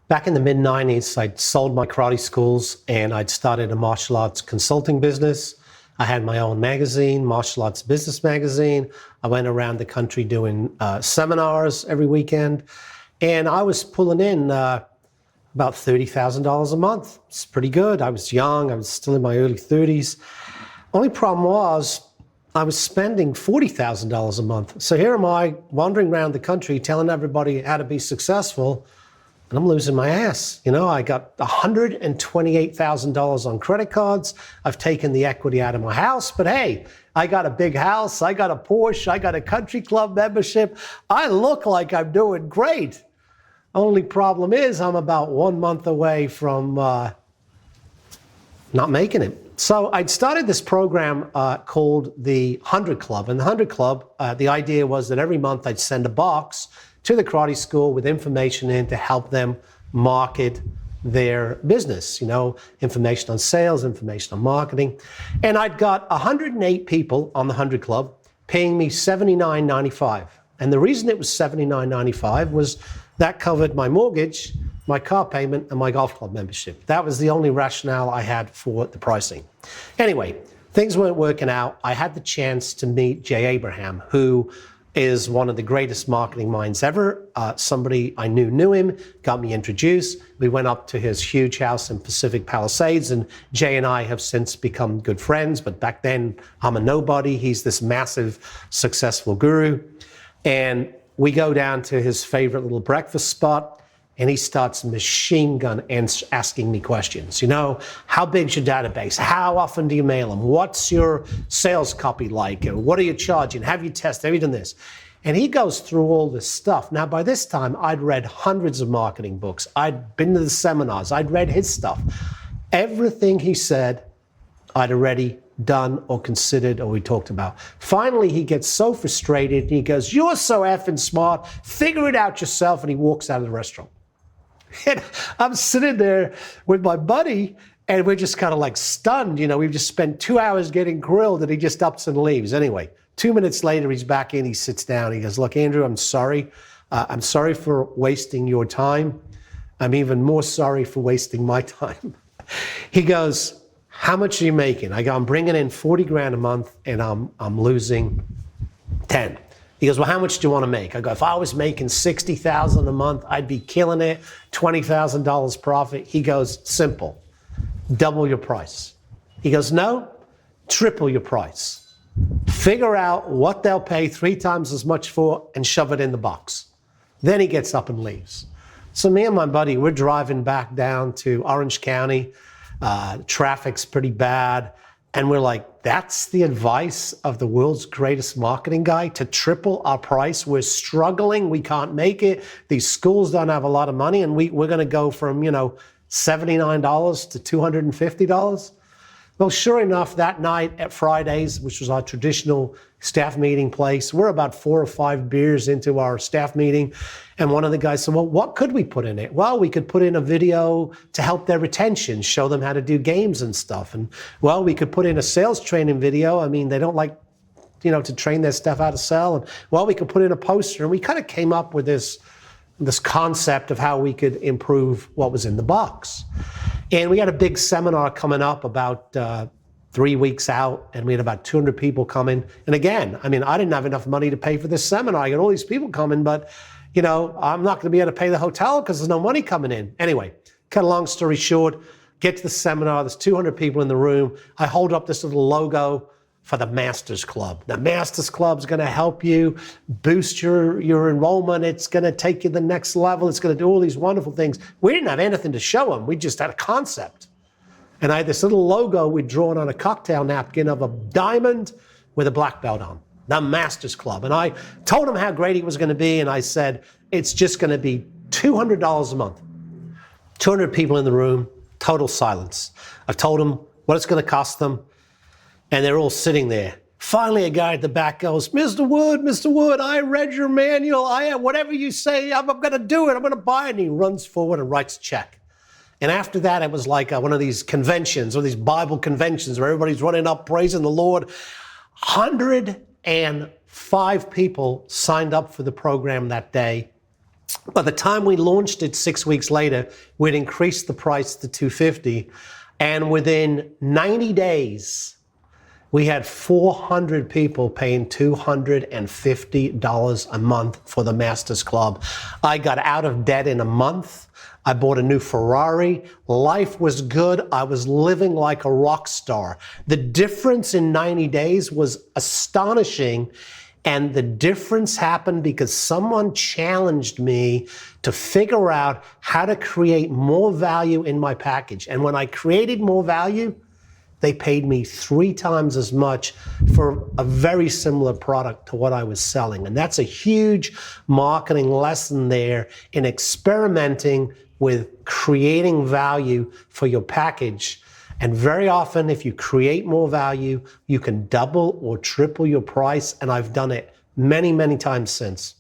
Back in the mid-90s, I'd sold my karate schools and I'd started a martial arts consulting business. I had my own magazine, Martial Arts Business Magazine. I went around the country doing seminars every weekend. And I was pulling in about $30,000 a month. It's pretty good. I was young. I was still in my early 30s. Only problem was I was spending $40,000 a month. So here am I wandering around the country telling everybody how to be successful. And I'm losing my ass. You know, I got $128,000 on credit cards. I've taken the equity out of my house, but hey, I got a big house. I got a Porsche. I got a country club membership. I look like I'm doing great. Only problem is I'm about 1 month away from not making it. So I'd started this program called the 100 Club. And the 100 Club, the idea was that every month I'd send a box to the karate school with information in to help them market their business, you know, information on sales, information on marketing. And I'd got 108 people on the 100 Club paying me $79.95. And the reason it was $79.95 was that covered my mortgage, my car payment, and my golf club membership. That was the only rationale I had for the pricing. Anyway, things weren't working out. I had the chance to meet Jay Abraham, who is one of the greatest marketing minds ever. Somebody I knew him, got me introduced. We went up to his huge house in Pacific Palisades, and Jay and I have since become good friends. But back then, I'm a nobody. He's this massive, successful guru. And we go down to his favorite little breakfast spot, and he starts machine gun asking me questions. You know, how big's your database? How often do you mail them? What's your sales copy like? What are you charging? Have you tested? Have you done this? And he goes through all this stuff. Now, by this time, I'd read hundreds of marketing books. I'd been to the seminars. I'd read his stuff. Everything he said, I'd already done or considered or we talked about. Finally, he gets so frustrated and he goes, "You're so effing smart. Figure it out yourself." And he walks out of the restaurant. And I'm sitting there with my buddy, and we're just kind of like stunned. You know, we've just spent 2 hours getting grilled, and he just ups and leaves. Anyway, 2 minutes later, he's back in. He sits down. He goes, "Look, Andrew, I'm sorry. I'm sorry for wasting your time. I'm even more sorry for wasting my time." He goes, "How much are you making?" I go, "I'm bringing in 40 grand a month, and I'm losing 10. He goes, "Well, how much do you want to make?" I go, "If I was making 60,000 a month, I'd be killing it, $20,000 profit." He goes, "Simple, double your price." He goes, "No, triple your price. Figure out what they'll pay 3 times as much for and shove it in the box." Then he gets up and leaves. So me and my buddy, we're driving back down to Orange County. Traffic's pretty bad. And we're like, that's the advice of the world's greatest marketing guy, to triple our price. We're struggling. We can't make it. These schools don't have a lot of money. And we're going to go from, you know, $79 to $250. Well, sure enough, that night at Fridays, which was our traditional staff meeting place, we're about 4 or 5 beers into our staff meeting. And one of the guys said, "Well, what could we put in it?" "Well, we could put in a video to help their retention, show them how to do games and stuff. And well, we could put in a sales training video. I mean, they don't like, you know, to train their staff how to sell. And well, we could put in a poster." And we kind of came up with this concept of how we could improve what was in the box. And we had a big seminar coming up about 3 weeks out, and we had about 200 people coming. And again, I mean, I didn't have enough money to pay for this seminar. I got all these people coming, but, you know, I'm not going to be able to pay the hotel because there's no money coming in. Anyway, cut a long story short, get to the seminar. There's 200 people in the room. I hold up this little logo for the Masters Club. The Masters Club is going to help you boost your enrollment. It's going to take you to the next level. It's going to do all these wonderful things. We didn't have anything to show them. We just had a concept. And I had this little logo we'd drawn on a cocktail napkin of a diamond with a black belt on. The Masters Club. And I told him how great it was going to be. And I said, it's just going to be $200 a month. 200 people in the room, total silence. I've told them what it's going to cost them. And they're all sitting there. Finally, a guy at the back goes, Mr. Wood, I read your manual. Whatever you say, I'm going to do it. I'm going to buy it. And he runs forward and writes a check. And after that, it was like one of these conventions or these Bible conventions where everybody's running up, praising the Lord. 105 people signed up for the program that day. By the time we launched it 6 weeks later, we'd increased the price to $250. And within 90 days, we had 400 people paying $250 a month for the Masters Club. I got out of debt in a month. I bought a new Ferrari. Life was good. I was living like a rock star. The difference in 90 days was astonishing. And the difference happened because someone challenged me to figure out how to create more value in my package. And when I created more value, they paid me 3 times as much for a very similar product to what I was selling. And that's a huge marketing lesson there in experimenting with creating value for your package. And very often, if you create more value, you can double or triple your price. And I've done it many, many times since.